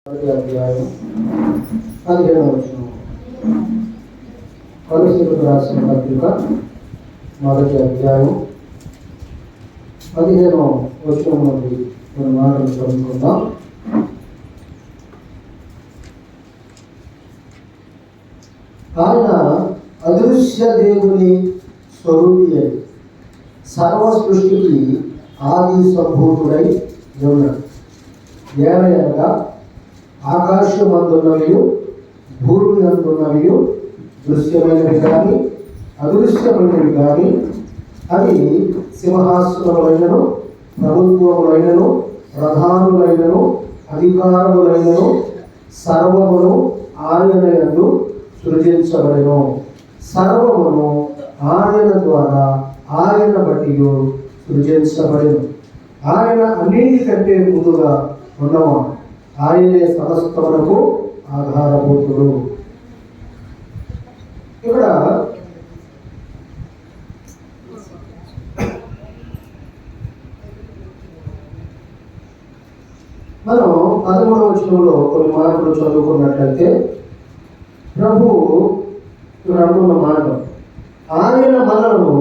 అధ్యాయం 15 కొలస్సీయులకు రాసిన పత్రిక మొదటి అధ్యాయం 15 నుండి కొన్ని మాటలు చదువుకుందాం. ఆయన అదృశ్య దేవుని స్వరూపి సర్వ సృష్టికి ఆది సంభూతుడై ఉన్నాడు. ఏలయనగా ఆకాశమందున్నవి భూమి అందున్నవి దృశ్యమైనవి కానీ అదృశ్యమైనవి కానీ అవి సింహాసనములైనను ప్రభుత్వములైనను ప్రధానులైనను అధికారములైనను సర్వమును ఆయన యందు సృజించబడెను. సర్వమును ఆయన ద్వారా ఆయన బట్టి సృజించబడెను. ఆయన అన్నిటికంటే ముందుగా ఉన్నవాడు. ఆయనే సమస్తమునకు ఆధారభూతుడు. ఇక్కడ మనం 13వ వచనంలో కొన్ని మాటలు చదువుకున్నట్లయితే ప్రభువు అంటున్న మాట, ఆయన మనలను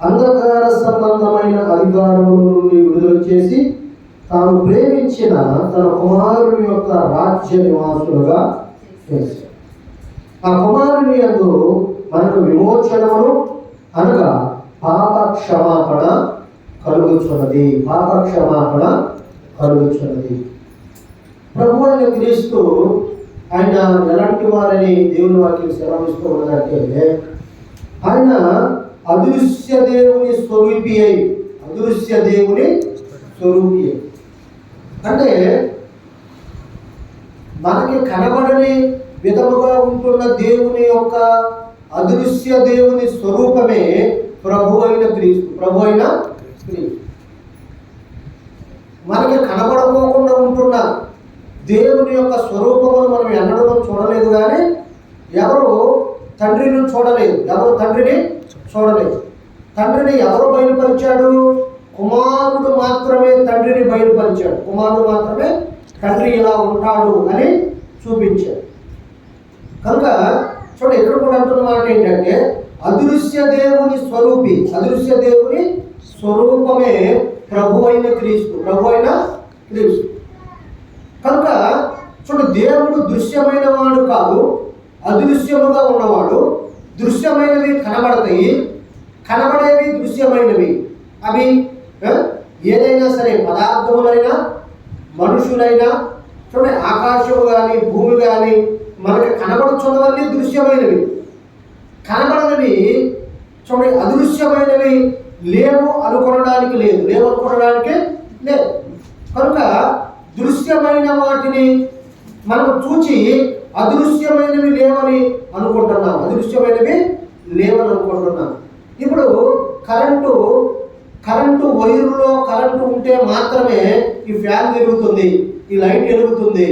అంధకార సంబంధమైన అధికారముల నుండి విడుదల చేసి తాను ప్రేమించిన తన కుమారుని యొక్క రాజ్య నివాసులుగా చేశాడు. ఆ కుమారుని యందు మనకు విమోచనమును అనగా పాప క్షమాపణ కలుగుచున్నది. ప్రభు అయిన క్రీస్తు ఆయన ఎలాంటి వారని దేవుని వాక్యం సెలవిస్తూ ఉన్నదంటే, ఆయన అదృశ్య దేవుని స్వరూపి అంటే మనకి కనబడని విధముగా ఉంటున్న దేవుని యొక్క అదృశ్య దేవుని స్వరూపమే ప్రభు అయిన క్రీస్తు. మనకి కనబడకోకుండా ఉంటున్న దేవుని యొక్క స్వరూపమును మనం ఎన్నడూ చూడలేదు. కానీ ఎవరు తండ్రిని చూడలేదు. తండ్రిని ఎవరు బయలుపరిచాడు? కుమారుడు మాత్రమే తండ్రిని బయలుపరిచాడు. కుమారుడు మాత్రమే తండ్రి ఇలా ఉంటాడు అని చూపించాడు. కనుక చూడండి, ఇక్కడ కూడా అంటున్న మాట ఏంటంటే అదృశ్య దేవుని స్వరూపమే ప్రభు అయిన క్రీస్తు. కనుక చూడండి, దేవుడు దృశ్యమైన వాడు కాదు, అదృశ్యముగా ఉన్నవాడు. దృశ్యమైనవి కనబడతాయి, కనబడేవి దృశ్యమైనవి. అవి ఏదైనా సరే, పదార్థములైనా మనుషులైనా చూడండి, ఆకాశము కానీ భూమి కానీ మనకి కనబడుచున్నవన్నీ దృశ్యమైనవి. కనబడనివి చూడండి, అదృశ్యమైనవి లేవు అనుకోవడానికి లేదు. కనుక దృశ్యమైన వాటిని మనం చూచి అదృశ్యమైనవి లేవని అనుకుంటున్నాం. ఇప్పుడు కరెంటు వైరులో కరెంటు ఉంటే మాత్రమే ఈ ఫ్యాన్ తిరుగుతుంది, ఈ లైట్ వెలుగుతుంది.